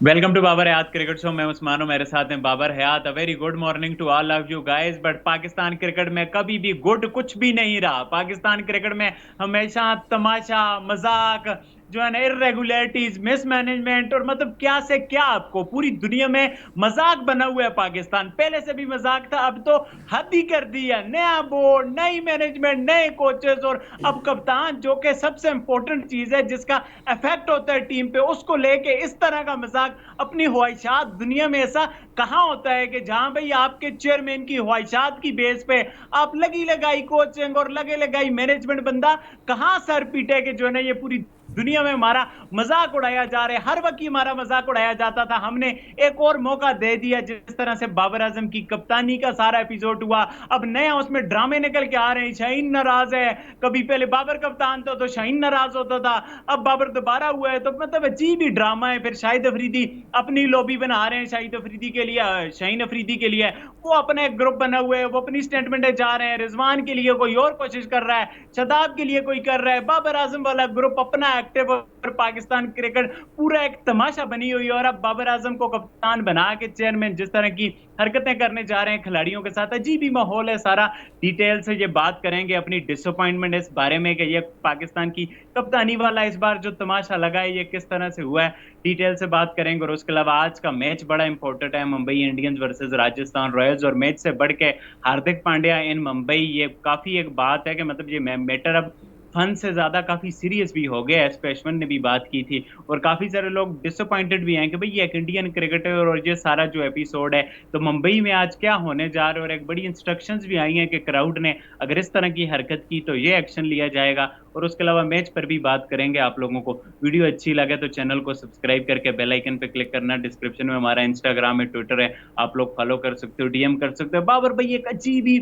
Welcome to Babar Hayat cricket show. मैं उस्मान हूं, मेरे साथ हैं Babar Hayat. A very good morning to all of you guys. But Pakistan cricket में कभी भी गुड कुछ भी नहीं रहा। पाकिस्तान क्रिकेट में हमेशा तमाशा, मजाक, जो है ना, इरेगुलरिटीज, मिसमैनेजमेंट और मतलब क्या से क्या, आपको पूरी दुनिया में मजाक बना हुआ है पाकिस्तान। पहले से भी मजाक था, अब तो हद ही कर दी है। नया बोर्ड, नई मैनेजमेंट, नए कोचेस और अब कप्तान, जो कि सबसे इंपॉर्टेंट चीज है जिसका इफेक्ट होता है टीम पे, उसको लेके इस तरह का मजाक। अपनी ख्वाहिशात, दुनिया में ऐसा कहां होता है कि जहां भाई आपके चेयरमैन की ख्वाहिशात की बेस पे आप लगी लगाई कोचिंग और लगे लगाई मैनेजमेंट, बंदा कहां सर पीटे के जो है ना ये पूरी दुनिया में हमारा मजाक उड़ाया जा रहा है। हर वक्त ही हमारा मजाक उड़ाया जाता था। हमने एक और मौका दे दिया, जिस तरह से बाबर आजम की कप्तानी का सारा एपिसोड हुआ। अब नया उसमें ड्रामे निकल के आ रहे हैं। शाहीन नाराज है, कभी पहले बाबर कप्तान था तो शाहीन नाराज होता था, अब बाबर दोबारा हुआ है, तो मतलब अजीब ही ड्रामा है। फिर शाहिद अफरीदी अपनी लॉबी बना रहे हैं, शाहिद अफरीदी के लिए, शाहीन अफरीदी के लिए वो अपना एक ग्रुप बना हुआ है, वो अपनी स्टेटमेंट जा रहे हैं। रिजवान के लिए कोई और कोशिश कर रहा है, शदाब के लिए कोई कर रहा है, बाबर आजम वाला ग्रुप अपना एक्टिव। और पाकिस्तान क्रिकेट पूरा एक तमाशा बनी हुई है। और अब बाबर आजम को कप्तान बना के चेयरमैन जिस तरह की हरकतें करने जा रहे हैं खिलाड़ियों के साथ, अजीब ही माहौल है सारा। डिटेल से ये बात करेंगे, अपनी डिसअपॉइंटमेंट इस बारे में कि ये पाकिस्तान की कप्तानी वाला इस बार जो तमाशा लगा है ये किस तरह से हुआ है, डिटेल से बात करेंगे। और उसके अलावा आज का मैच बड़ा इंपॉर्टेंट है, Mumbai Indians versus Rajasthan Royals. और मैच से बढ़ के हार्दिक पांड्या इन मुंबई, ये काफी एक बात है कि मतलब ये मैटर अब फन से ज्यादा काफी सीरियस भी हो गया। एस पेशवन ने भी बात की थी और काफी सारे लोग डिसअपॉइंटेड भी हैं कि भाई ये एक इंडियन क्रिकेटर और ये सारा जो एपिसोड है, तो मुंबई में आज क्या होने जा रहा है। और एक बड़ी इंस्ट्रक्शंस भी आई हैं कि क्राउड ने अगर इस तरह की हरकत की तो ये एक्शन लिया जाएगा। और उसके अलावा मैच पर भी बात करेंगे। आप लोगों को वीडियो अच्छी लगे तो चैनल को सब्सक्राइब करके बेल आइकन पे क्लिक करना। डिस्क्रिप्शन में हमारा इंस्टाग्राम है, ट्विटर है, आप लोग फॉलो कर सकते हो, डीएम कर सकते हो। बाबर भाई एक अजीब ही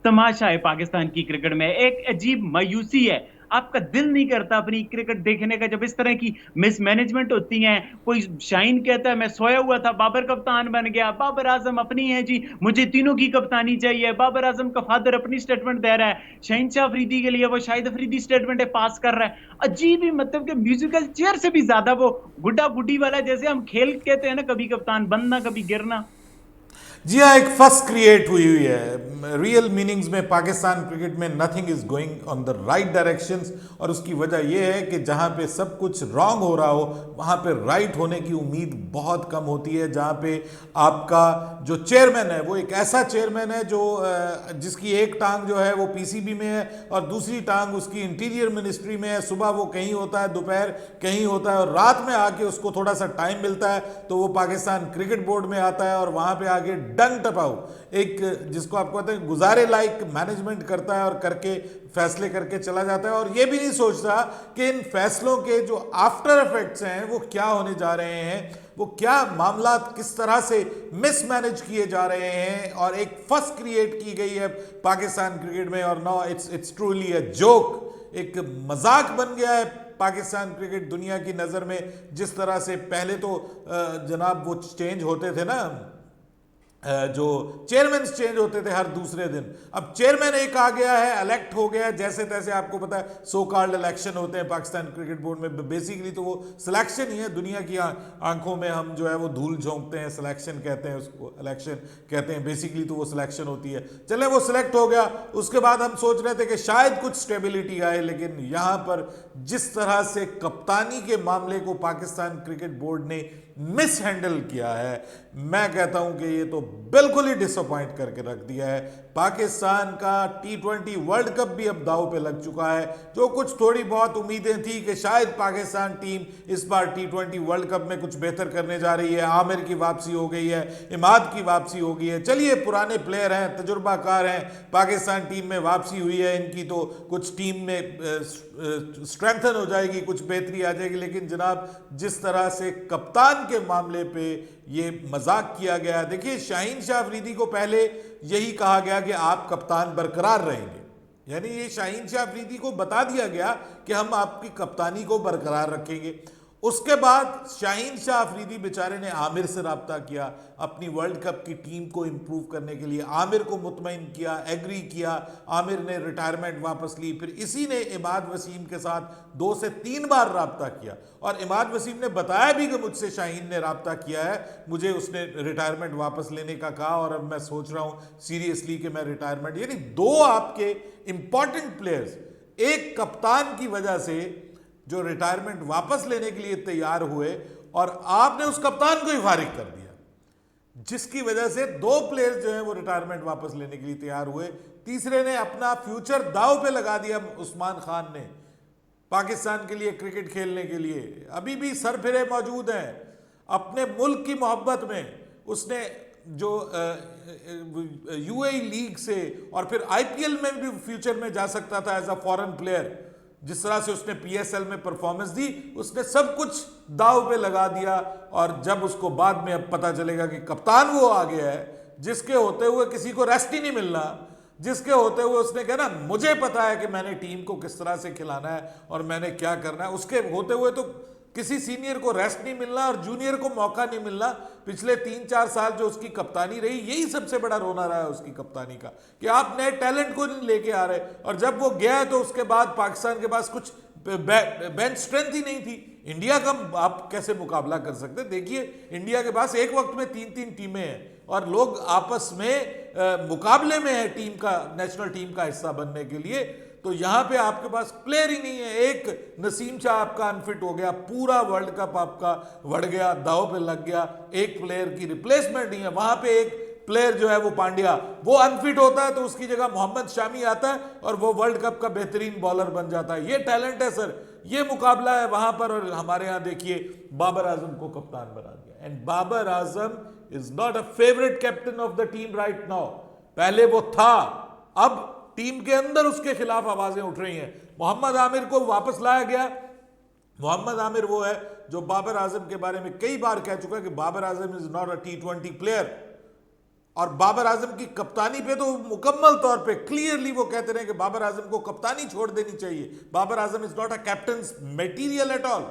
तमाशा है पाकिस्तान की क्रिकेट में, एक अजीब मायूसी है। आपका दिल नहीं करता अपनी क्रिकेट देखने का जब इस तरह की मिसमैनेजमेंट होती है। कोई शाहीन कहता है मैं सोया हुआ था, बाबर कप्तान बन गया। बाबर आजम अपनी है जी, मुझे तीनों की कप्तानी चाहिए। बाबर आजम का फादर अपनी स्टेटमेंट दे रहा है, शहीन शाह अफरीदी के लिए वो शाहिद अफरीदी स्टेटमेंट पास कर रहा है। अजीब ही, मतलब कि म्यूजिकल चेयर से भी ज्यादा वो गुड्डा गुड्डी वाला, जैसे हम खेल कहते हैं ना, कभी कप्तान बनना कभी गिरना। जी हाँ, एक फस क्रिएट हुई हुई है। रियल मीनिंग्स में पाकिस्तान क्रिकेट में nothing is going on the right directions. और उसकी वजह यह है कि जहाँ पे सब कुछ रॉन्ग हो रहा हो वहाँ पे राइट होने की उम्मीद बहुत कम होती है। जहाँ पे आपका जो चेयरमैन है वो एक ऐसा चेयरमैन है जो जिसकी एक टांग जो है वो पीसीबी में है और दूसरी टांग उसकी इंटीरियर मिनिस्ट्री में है। सुबह वो कहीं होता है, दोपहर कहीं होता है और रात में आके उसको थोड़ा सा टाइम मिलता है तो वो पाकिस्तान क्रिकेट बोर्ड में आता है और वहाँ पे आके डंग टपाऊ एक, जिसको आप कहते हैं गुजारे लायक मैनेजमेंट करता है और करके फैसले करके चला जाता है। और ये भी नहीं सोचता कि इन फैसलों के जो आफ्टर इफेक्ट्स हैं वो क्या होने जा रहे हैं, वो क्या मामला किस तरह से मिसमैनेज किए जा रहे हैं। और एक फस क्रिएट की गई है पाकिस्तान क्रिकेट में और now it's truly a joke. एक मजाक बन गया है पाकिस्तान क्रिकेट दुनिया की नज़र में। जिस तरह से पहले तो जनाब वो चेंज होते थे ना, जो चेयरमैन चेंज होते थे हर दूसरे दिन, अब चेयरमैन एक आ गया है, इलेक्ट हो गया है। जैसे तैसे आपको पता है सो कॉल्ड इलेक्शन होते हैं पाकिस्तान क्रिकेट बोर्ड में। बेसिकली तो वो सिलेक्शन ही है। दुनिया की आंखों में हम जो है वो धूल झोंकते हैं, सिलेक्शन कहते हैं उसको, इलेक्शन कहते हैं। बेसिकली तो वो सिलेक्शन होती है। चले वो सिलेक्ट हो गया, उसके बाद हम सोच रहे थे कि शायद कुछ स्टेबिलिटी आए, लेकिन यहाँ पर जिस तरह से कप्तानी के मामले को पाकिस्तान क्रिकेट बोर्ड ने मिस हैंडल किया है, मैं कहता हूं कि ये तो बिल्कुल ही डिसअपॉइंट करके रख दिया है। पाकिस्तान का टी20 वर्ल्ड कप भी अब दांव पे लग चुका है। जो कुछ थोड़ी बहुत उम्मीदें थी कि शायद पाकिस्तान टीम इस बार टी20 वर्ल्ड कप में कुछ बेहतर करने जा रही है, आमिर की वापसी हो गई है, इमाद की वापसी हो गई है, चलिए पुराने प्लेयर हैं, तजुर्बाकार हैं, पाकिस्तान टीम में वापसी हुई है इनकी, तो कुछ टीम में स्ट्रेंथन हो जाएगी, कुछ बेहतरी आ जाएगी। लेकिन जनाब जिस तरह से कप्तान के मामले पे ये मजाक किया गया, देखिए शाहीन शाह अफरीदी को पहले यही कहा गया कि आप कप्तान बरकरार रहेंगे, यानी ये शाहीन शाह अफरीदी को बता दिया गया कि हम आपकी कप्तानी को बरकरार रखेंगे। उसके बाद शाहीन शाह अफरीदी बेचारे ने आमिर से रब्ता किया अपनी वर्ल्ड कप की टीम को इंप्रूव करने के लिए, आमिर को मुतमईन किया, एग्री किया, आमिर ने रिटायरमेंट वापस ली, फिर इसी ने इमाद वसीम के साथ 2 से 3 बार रब्ता किया और इमाद वसीम ने बताया भी कि मुझसे शाहीन ने रब्ता किया है, मुझे उसने रिटायरमेंट वापस लेने का कहा और अब मैं सोच रहा हूं सीरियसली कि मैं रिटायरमेंट, यानी 2 आपके इंपॉर्टेंट प्लेयर्स एक कप्तान की वजह से जो रिटायरमेंट वापस लेने के लिए तैयार हुए और आपने उस कप्तान को ही फारिग कर दिया, जिसकी वजह से 2 प्लेयर्स जो हैं वो रिटायरमेंट वापस लेने के लिए तैयार हुए। तीसरे ने अपना फ्यूचर दांव पे लगा दिया, उस्मान खान ने, पाकिस्तान के लिए क्रिकेट खेलने के लिए अभी भी सरफिरे मौजूद हैं अपने मुल्क की मोहब्बत में। उसने जो यूएई लीग से और फिर आईपीएल में भी फ्यूचर में जा सकता था एज अ फॉरेन प्लेयर, जिस तरह से उसने पीएसएल में परफॉर्मेंस दी, उसने सब कुछ दांव पे लगा दिया। और जब उसको बाद में अब पता चलेगा कि कप्तान वो आ गया है जिसके होते हुए किसी को रेस्ट ही नहीं मिलना, जिसके होते हुए उसने कहा ना मुझे पता है कि मैंने टीम को किस तरह से खिलाना है और मैंने क्या करना है, उसके होते हुए तो किसी सीनियर को रेस्ट नहीं मिलना और जूनियर को मौका नहीं मिलना। पिछले 3-4 साल जो उसकी कप्तानी रही, यही सबसे बड़ा रोना रहा है उसकी कप्तानी का कि आप नए टैलेंट को नहीं लेके आ रहे। और जब वो गया तो उसके बाद पाकिस्तान के पास कुछ बेंच स्ट्रेंथ ही नहीं थी। इंडिया का आप कैसे मुकाबला कर सकते? देखिए इंडिया के पास एक वक्त में 3-3 टीमें हैं और लोग आपस में मुकाबले में है टीम का, नेशनल टीम का हिस्सा बनने के लिए। तो यहां पे आपके पास प्लेयर ही नहीं है। एक नसीम शाह आपका अनफिट हो गया, पूरा वर्ल्ड कप आपका बढ़ गया, दाव पे लग गया, एक प्लेयर की रिप्लेसमेंट नहीं है। वहां पे एक प्लेयर जो है वो पांड्या, वो अनफिट होता है तो उसकी जगह मोहम्मद शामी आता है और वो वर्ल्ड कप का बेहतरीन बॉलर बन जाता है। ये टैलेंट है सर, ये मुकाबला है वहां पर। और हमारे यहां देखिए बाबर आजम को कप्तान बना दिया and Babar Azam is not a favourite captain of the team right now. पहले वो था, अब टीम के अंदर उसके खिलाफ आवाजें उठ रही हैं। मोहम्मद आमिर को वापस लाया गया। मोहम्मद आमिर वो है जो बाबर आजम के बारे में कई बार कह चुका है कि Babar Azam is not a T20 player, और बाबर आजम की कप्तानी पे तो मुकम्मल तौर पे क्लियरली वो कहते रहे कि बाबर आजम को कप्तानी छोड़ देनी चाहिए। Babar Azam is not a captain material at all.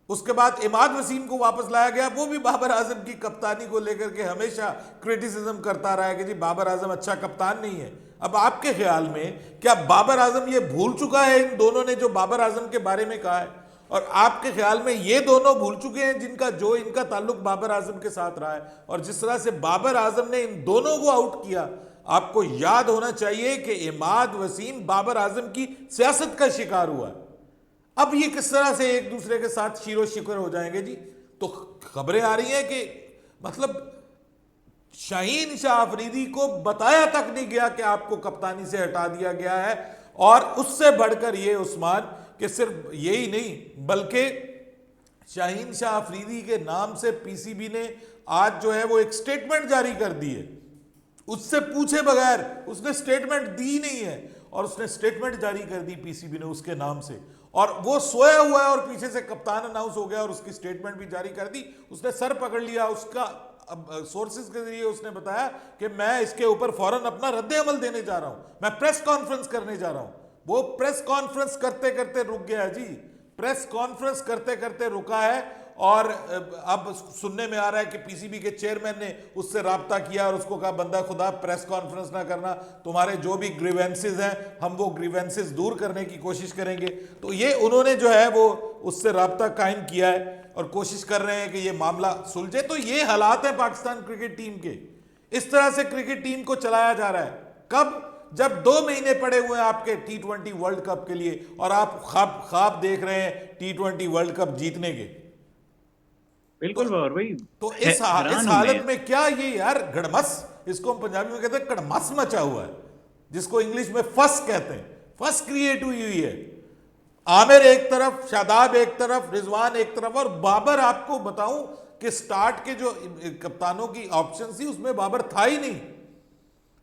उसके बाद इमाद वसीम को वापस लाया गया, वो भी बाबर आजम की कप्तानी को लेकर के हमेशा क्रिटिसिज्म करता रहा है कि जी बाबर आजम अच्छा कप्तान नहीं है। अब आपके ख्याल में क्या बाबर आजम ये भूल चुका है इन दोनों ने जो बाबर आजम के बारे में कहा है, और आपके ख्याल में ये दोनों भूल चुके हैं जिनका जो इनका ताल्लुक बाबर आजम के साथ रहा है? और जिस तरह से बाबर आजम ने इन दोनों को आउट किया, आपको याद होना चाहिए कि इमाद वसीम बाबर आजम की सियासत का शिकार हुआ है। अब ये किस तरह से एक दूसरे के साथ शीरो शिकर हो जाएंगे जी? तो खबरें आ रही हैं कि मतलब शाहीन शाह अफरीदी को बताया तक नहीं गया कि आपको कप्तानी से हटा दिया गया है। और उससे बढ़कर ये उस्मान कि सिर्फ यही नहीं बल्कि शाहीन शाह अफरीदी के नाम से पीसीबी ने आज जो है वो एक स्टेटमेंट जारी कर दी है, उससे पूछे बगैर। उसने स्टेटमेंट दी नहीं है और उसने स्टेटमेंट जारी कर दी पीसीबी ने उसके नाम से, और वो सोया हुआ है और पीछे से कप्तान अनाउंस हो गया और उसकी स्टेटमेंट भी जारी कर दी। उसने सर पकड़ लिया। उसका सोर्सेज के जरिए उसने बताया कि मैं इसके ऊपर फौरन अपना रद्द अमल देने जा रहा हूं, मैं प्रेस कॉन्फ्रेंस करने जा रहा हूं। वो प्रेस कॉन्फ्रेंस करते करते रुक गया जी, प्रेस कॉन्फ्रेंस करते करते रुका है। और अब सुनने में आ रहा है कि पीसीबी के चेयरमैन ने उससे राब्ता किया और उसको कहा बंदा खुदा प्रेस कॉन्फ्रेंस ना करना, तुम्हारे जो भी ग्रीवेंसेस हैं हम वो ग्रीवेंसेस दूर करने की कोशिश करेंगे। तो ये उन्होंने जो है वो उससे राब्ता कायम किया है और कोशिश कर रहे हैं कि ये मामला सुलझे। तो ये हालात है पाकिस्तान क्रिकेट टीम के, इस तरह से क्रिकेट टीम को चलाया जा रहा है। कब? जब 2 महीने पड़े हुए हैं आपके T20 वर्ल्ड कप के लिए और आप ख्वाब देख रहे हैं T20 वर्ल्ड कप जीतने के। बिल्कुल भाई, तो इस हालत में क्या ये यार गड़मस, इसको हम पंजाबी में कहते हैं कड़मस मचा हुआ है, जिसको इंग्लिश में फस कहते हैं। फस क्रिएट हुई है। आमिर एक तरफ, शादाब एक तरफ, रिजवान एक तरफ, और बाबर आपको बताऊं कि स्टार्ट के जो कप्तानों की ऑप्शन थी उसमें बाबर था ही नहीं।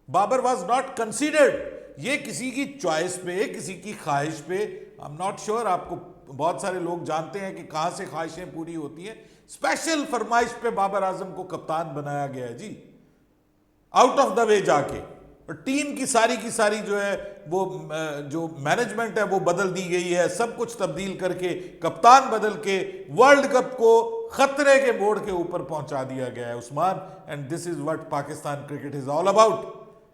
Babar was not considered. ये किसी की चॉइस पे, किसी की ख्वाहिश पे, आई एम नॉट श्योर, आपको बहुत सारे लोग जानते हैं कि कहां से ख्वाहिशें पूरी होती हैं। स्पेशल फरमाइश पे बाबर आजम को कप्तान बनाया गया है जी, आउट ऑफ द वे जाके। और टीम की सारी जो है वो जो मैनेजमेंट है वो बदल दी गई है, सब कुछ तब्दील करके कप्तान बदल के वर्ल्ड कप को खतरे के मोड़ के ऊपर पहुंचा दिया गया है Usman. And this is what Pakistan cricket is all about.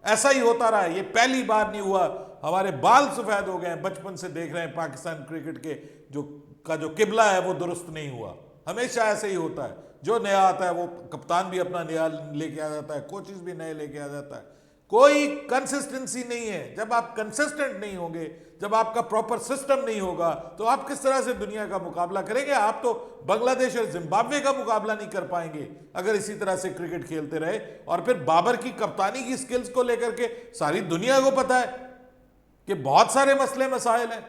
ऐसा ही होता रहा, ये पहली बार नहीं हुआ। हमारे बाल सफेद हो गए हैं, बचपन से देख रहे हैं पाकिस्तान क्रिकेट के जो किबला है वो दुरुस्त नहीं हुआ। हमेशा ऐसे ही होता है, जो नया आता है वो कप्तान भी अपना नया लेके आ जाता है, कोचेस भी नए लेके आ जाता है, कोई कंसिस्टेंसी नहीं है। जब आप कंसिस्टेंट नहीं होंगे, जब आपका प्रॉपर सिस्टम नहीं होगा, तो आप किस तरह से दुनिया का मुकाबला करेंगे? आप तो बांग्लादेश और जिम्बाब्वे का मुकाबला नहीं कर पाएंगे अगर इसी तरह से क्रिकेट खेलते रहे। और फिर बाबर की कप्तानी की स्किल्स को लेकर के सारी दुनिया को पता है कि बहुत सारे मसले मसाइल हैं,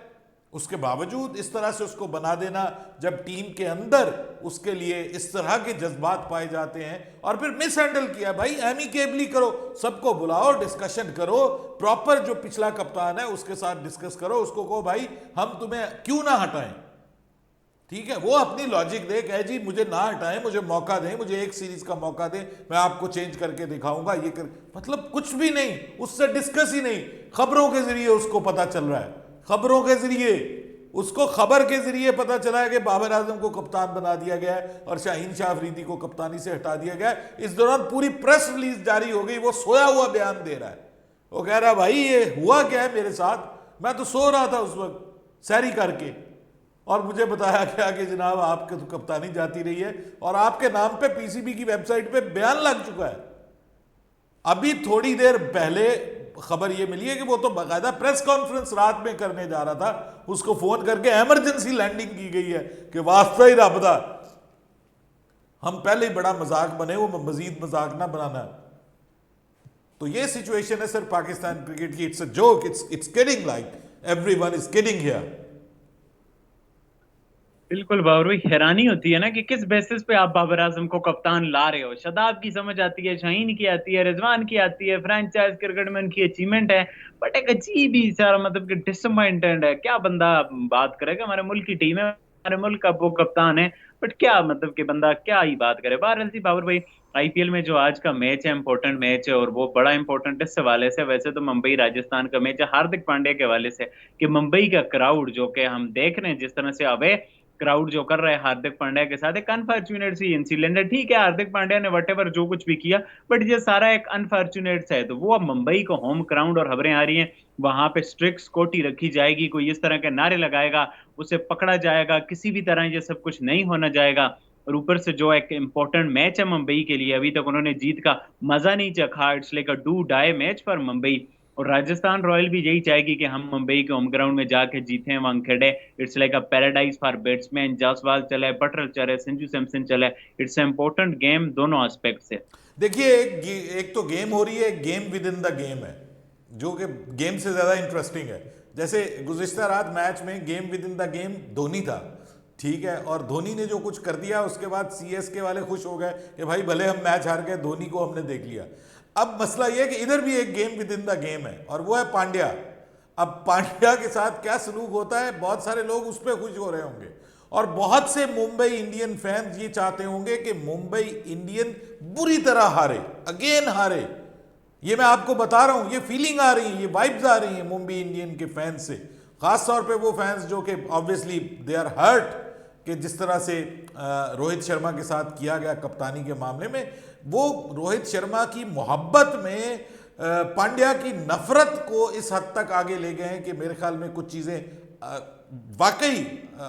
उसके बावजूद इस तरह से उसको बना देना, जब टीम के अंदर उसके लिए इस तरह के जज्बात पाए जाते हैं, और फिर मिस हैंडल किया। भाई एमिकेबली करो, सबको बुलाओ, डिस्कशन करो, प्रॉपर जो पिछला कप्तान है उसके साथ डिस्कस करो, उसको कहो भाई हम तुम्हें क्यों ना हटाएं, ठीक है? वो अपनी लॉजिक दे, कहे जी मुझे ना हटाएं, मुझे मौका दें, मुझे एक सीरीज का मौका दें, मैं आपको चेंज करके दिखाऊंगा, ये कर, मतलब कुछ भी नहीं, उससे डिस्कस ही नहीं। खबरों के जरिए उसको पता चल रहा है, खबरों के जरिए उसको, खबर के जरिए पता चला है कि बाबर आजम को कप्तान बना दिया गया है और शाहीन शाह अफरीदी को कप्तानी से हटा दिया गया है। इस दौरान पूरी प्रेस रिलीज जारी हो गई, वो सोया हुआ बयान दे रहा है, वो कह रहा है भाई ये हुआ क्या है मेरे साथ, मैं तो सो रहा था उस वक्त सैरी करके, और मुझे बताया गया कि जनाब आपके तो कप्तानी जाती रही है और आपके नाम पे पीसीबी की वेबसाइट पे बयान लग चुका है। अभी थोड़ी देर पहले खबर ये मिली है कि वो तो बाकायदा प्रेस कॉन्फ्रेंस रात में करने जा रहा था, उसको फोन करके इमरजेंसी लैंडिंग की गई है कि वास्ता ही रब दा, हम पहले ही बड़ा मजाक बने, वो मजीद मजाक ना बनाना। तो ये सिचुएशन है सर पाकिस्तान क्रिकेट की। It's a joke, it's kidding, like everyone is kidding here. बिल्कुल बाबर भाई, हैरानी होती है ना कि किस बेसिस पे आप बाबर आजम को कप्तान ला रहे हो। शादाब की समझ आती है, शाहीन की आती है, रिजवान की आती है, फ्रेंचाइज क्रिकेट में उनकी अचीवमेंट है, बट एक अजीब ही सारा मतलब कि डिसअपॉइंटेड है। क्या बंदा बात करेगा, हमारे मुल्क की टीम है, हमारे मुल्क का वो कप्तान है, बट क्या मतलब कि बंदा क्या ही बात करे। बहरहाल सी बाबर भाई, आईपीएल में जो आज का मैच है इंपॉर्टेंट मैच है, और वो बड़ा इंपॉर्टेंट इस हवाले से, वैसे तो मुंबई राजस्थान का मैच है हार्दिक पांड्या के हवाले से, कि मुंबई का क्राउड जो कि हम देख रहे हैं जिस तरह से अवे क्राउड जो कर रहा है हार्दिक पांड्या के साथ, एक अनफॉर्चुनेट सी इंसिडेंट है। ठीक है, हार्दिक पांड्या ने वटेवर जो कुछ भी किया, बट ये सारा एक अनफॉर्चुनेट है। तो वो अब मुंबई को होम ग्राउंड, और खबरें आ रही हैं वहां पे स्ट्रिक्ट सिक्योरिटी रखी जाएगी, कोई इस तरह के नारे लगाएगा उसे पकड़ा जाएगा, किसी भी तरह ये सब कुछ नहीं होना जाएगा। और ऊपर से जो एक इंपॉर्टेंट मैच है मुंबई के लिए, अभी तक उन्होंने जीत का मजा नहीं चखा, it's like a do die match for Mumbai. और राजस्थान रॉयल भी यही चाहेगी कि हम मुंबई के होम ग्राउंड में जाके जीते, वहां खेले। It's like a paradise for batsman, Jaiswal चले, बटरल चले, संजू सैमसन चले, इट्स इंपॉर्टेंट गेम दोनों एस्पेक्ट से। देखिए एक तो गेम हो रही है, game with in the game है, जो कि गेम से ज्यादा इंटरेस्टिंग है। जैसे गुज़िश्ता रात मैच में game with in the game Dhoni था, ठीक है, और धोनी ने जो कुछ कर दिया उसके बाद सीएसके वाले खुश हो गए कि भाई भले हम मैच हार गए, धोनी को हमने देख लिया। अब मसला यह है कि इधर भी एक game with in the game है, और वो है पांड्या। अब पांड्या के साथ क्या सलूक होता है, बहुत सारे लोग उस पर खुश हो रहे होंगे, और बहुत से मुंबई इंडियन फैंस ये चाहते होंगे कि मुंबई इंडियन बुरी तरह हारे, अगेन हारे। ये मैं आपको बता रहा हूं, ये फीलिंग आ रही है, ये वाइब्स आ रही हैं मुंबई इंडियन के फैंस से, खास तौर पे वो फैंस जो कि ऑब्वियसली दे आर हर्ट कि जिस तरह से रोहित शर्मा के साथ किया गया कप्तानी के मामले में। वो रोहित शर्मा की मोहब्बत में पांड्या की नफरत को इस हद तक आगे ले गए हैं कि मेरे ख्याल में कुछ चीज़ें वाकई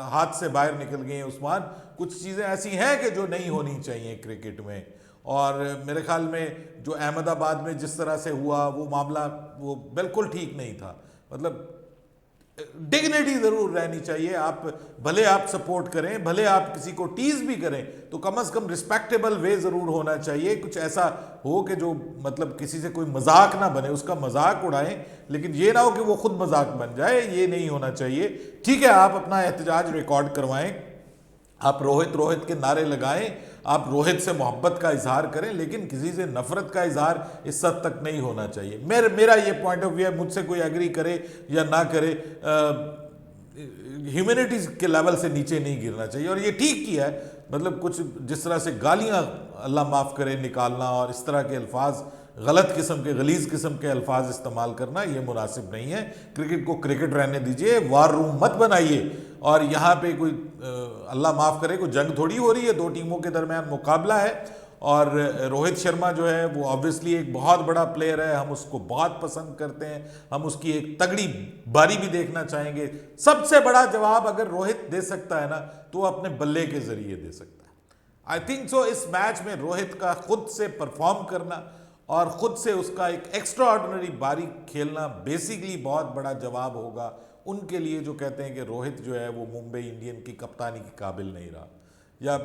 हाथ से बाहर निकल गई हैं उस्मान। कुछ चीज़ें ऐसी हैं कि जो नहीं होनी चाहिए क्रिकेट में, और मेरे ख्याल में जो अहमदाबाद में जिस तरह से हुआ वो मामला, वो बिल्कुल ठीक नहीं था। मतलब डिग्निटी जरूर रहनी चाहिए। आप भले आप सपोर्ट करें, भले आप किसी को टीज भी करें, तो कम से कम रिस्पेक्टेबल वे जरूर होना चाहिए। कुछ ऐसा हो कि जो मतलब किसी से कोई मजाक ना बने, उसका मजाक उड़ाएं, लेकिन ये ना हो कि वो खुद मजाक बन जाए, ये नहीं होना चाहिए। ठीक है, आप अपना एहतजाज रिकॉर्ड करवाएं, आप रोहित रोहित के नारे लगाएं, आप रोहित से मोहब्बत का इजहार करें, लेकिन किसी से नफरत का इजहार इस हद तक नहीं होना चाहिए। मेरा ये पॉइंट ऑफ व्यू है, मुझसे कोई एग्री करे या ना करे, ह्यूमैनिटीज के लेवल से नीचे नहीं गिरना चाहिए। और ये ठीक किया है, मतलब कुछ जिस तरह से गालियां अल्लाह माफ़ करे निकालना और इस तरह के अल्फाज गलत किस्म के गलीज किस्म के अल्फाज इस्तेमाल करना ये मुनासिब नहीं है। क्रिकेट को क्रिकेट रहने दीजिए, वार रूम मत बनाइए। और यहाँ पे कोई अल्लाह माफ़ करे कोई जंग थोड़ी हो रही है, दो टीमों के दरमियान मुकाबला है। और रोहित शर्मा जो है वो ऑब्वियसली एक बहुत बड़ा प्लेयर है, हम उसको बहुत पसंद करते हैं, हम उसकी एक तगड़ी बारी भी देखना चाहेंगे। सबसे बड़ा जवाब अगर रोहित दे सकता है ना तो वो अपने बल्ले के जरिए दे सकता है। आई थिंक सो इस मैच में रोहित का खुद से परफॉर्म करना और खुद से उसका एक एक्स्ट्रा ऑर्डिनरी बारी खेलना बेसिकली बहुत बड़ा जवाब होगा उनके लिए जो कहते हैं कि रोहित जो है वो मुंबई इंडियन की कप्तानी के काबिल नहीं रहा या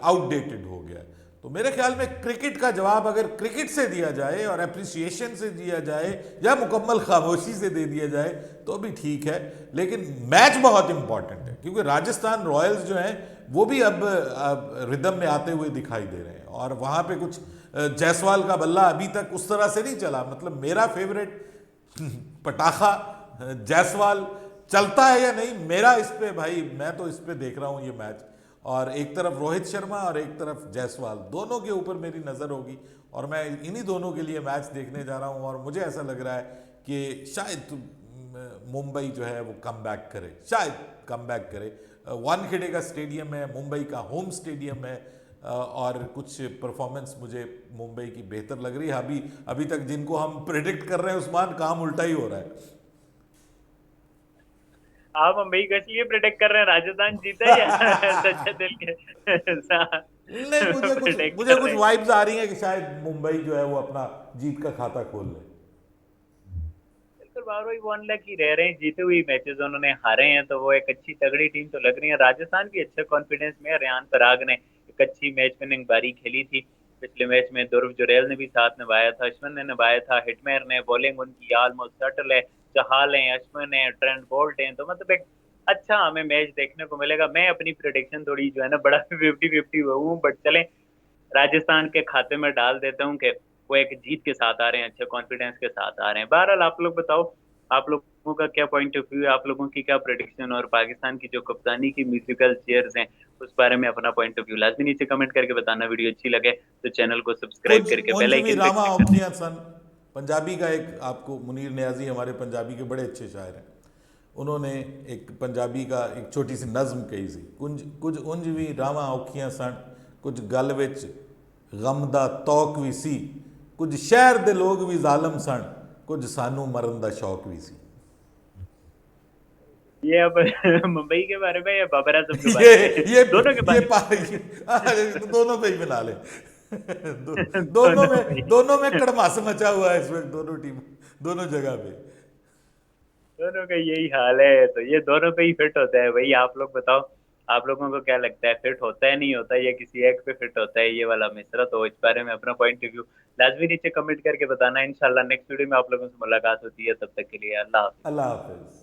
आउटडेटेड हो गया। तो मेरे ख्याल में क्रिकेट का जवाब अगर क्रिकेट से दिया जाए और अप्रिसिएशन से दिया जाए या मुकम्मल खामोशी से दे दिया जाए तो भी ठीक है, लेकिन मैच बहुत इंपॉर्टेंट है क्योंकि राजस्थान रॉयल्स जो हैं वो भी अब रिदम में आते हुए दिखाई दे रहे हैं। और वहाँ पे कुछ जायसवाल का बल्ला अभी तक उस तरह से नहीं चला, मतलब मेरा फेवरेट पटाखा जायसवाल चलता है या नहीं, मेरा इस पे भाई मैं तो इस पे देख रहा हूँ ये मैच। और एक तरफ रोहित शर्मा और एक तरफ जायसवाल, दोनों के ऊपर मेरी नज़र होगी और मैं इन्हीं दोनों के लिए मैच देखने जा रहा हूँ। और मुझे ऐसा लग रहा है कि शायद मुंबई जो है वो कम बैक करे, शायद कम बैक करे। वानखेड़े का स्टेडियम है, मुंबई का होम स्टेडियम है और कुछ परफॉर्मेंस मुझे मुंबई की बेहतर लग रही है। अभी तक जिनको हम प्रिडिक्ट कर रहे हैं उस्मान, काम उल्टा ही हो रहा है। आप मुंबई का इसलिए प्रिडिक्ट कर रहे हैं राजस्थान जीते या सच्चे दिल के साथ नहीं, प्रिडिक्ट मुझे कर कुछ रहे हैं? वाइब्स आ रही हैं कि शायद मुंबई जो है वो अपना जीत का खाता खोल ले। बिल्कुल बार वही 1 लाख ही रह रहे हैं, जीते हुए मैचेस उन्होंने हारे हैं, तो वो एक अच्छी तगड़ी टीम तो लग रही है। राजस्थान भी अच्छे कॉन्फिडेंस में है। रेयान पराग ने एक अच्छी मैच विनिंग बारी खेली थी पिछले मैच में। ध्रुव जुरैल ने भी साथ निभाया था, अश्विन ने निभाया था, हिटमेयर ने, बॉलिंग उनकी ऑलमोस्ट सेटल है, चहाल है, अश्विन है, ट्रेंट बोल्ट है, तो मतलब एक अच्छा हमें मैच देखने को मिलेगा। मैं अपनी प्रिडिक्शन थोड़ी जो है ना बड़ा 50-50 हूँ, बट चले राजस्थान के खाते में डाल देता हूँ कि वो एक जीत के साथ आ रहे हैं, अच्छे कॉन्फिडेंस के साथ आ रहे हैं। बहरहाल आप लोग बताओ, आप लोगों का क्या पॉइंट ऑफ व्यू है, आप लोगों की क्या प्रेडिक्शन, और पाकिस्तान की जो कप्तानी की म्यूजिकल चेयर्स हैं उस बारे में अपना पॉइंट ऑफ व्यू लाजमी नीचे कमेंट करके बताना। वीडियो अच्छी लगे तो चैनल को सब्सक्राइब कुछ करके बेल उंज भी आइकन पे रामा क्लिक कर। औखियां सन, पंजाबी का एक आपको मुनीर नियाजी हमारे पंजाबी के बड़े अच्छे शायर हैं, उन्होंने एक पंजाबी का एक छोटी सी नज़म कही सी, कुछ कुछ उंज भी रामा औखियां सन, कुछ गल विच गम दा तौक भी सी, कुछ शहर दे लोग भी जालम सन, कुछ सानू मरन दा शौक भी सी। ये अब मुंबई के बारे में या बाबर आजम के ये बारे में? ये दोनों के ये बारे तो दोनों पे ही मिला ले। में दोनों में ही। दोनों में कड़मास मचा हुआ है इस वक्त, दोनों टीम दोनों जगह पे। दोनों का यही हाल है, तो ये दोनों पे ही फिट होता है भाई। आप लोग बताओ, आप लोगों को क्या लगता है, फिट होता है नहीं होता, या किसी एक पे फिट होता है ये वाला मिसरा? तो इस बारे में अपना पॉइंट ऑफ व्यू लाजमी नीचे कमेंट करके बताना। इंशाल्लाह नेक्स्ट वीडियो में आप लोगों से मुलाकात होती है, तब तक के लिए अल्लाह हाफिज। अल्लाह हाफिज।